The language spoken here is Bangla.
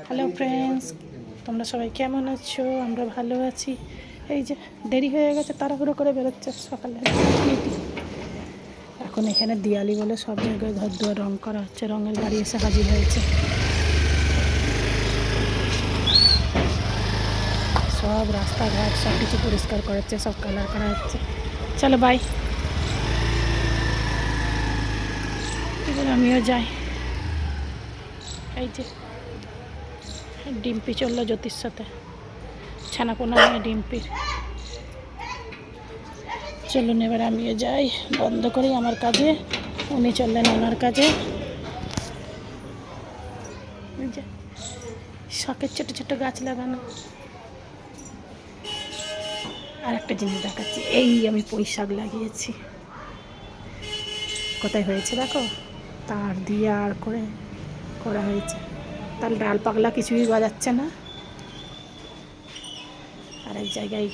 হ্যালো ফ্রেন্ডস, তোমরা সবাই কেমন আছো? আমরা ভালো আছি। এই যে দেরি হয়ে গেছে, তাড়াহুড়ো করে বেরোচ্ছে সকালে। এখন এখানে দিয়ালি বলে সব জায়গায় ঘর দুয়ার রং করা হচ্ছে, রঙের গাড়ি এসে হাজির হয়েছে। সব রাস্তাঘাট সব কিছু পরিষ্কার করাচ্ছে, সব কালার করা হচ্ছে। চলো বাই, এবার আমিও যাই। এই যে ডিম্পি চললো জ্যোতির সাথে, ছানাপোনা নয় ডিম্পির। চলুন এবার আমিও যাই, বন্ধ করি আমার কাজে, উনি চললেন ওনার কাজে। শখের ছোটো ছোটো গাছ লাগানো। আর একটা জিনিস দেখাচ্ছি, এই আমি পুঁই শাক লাগিয়েছি। কোথায় হয়েছে দেখো, তার দিয়ে আর করে করা হয়েছে। তার ডাল পাগলা কিছুই বাজাচ্ছে না। আর এক জায়গায়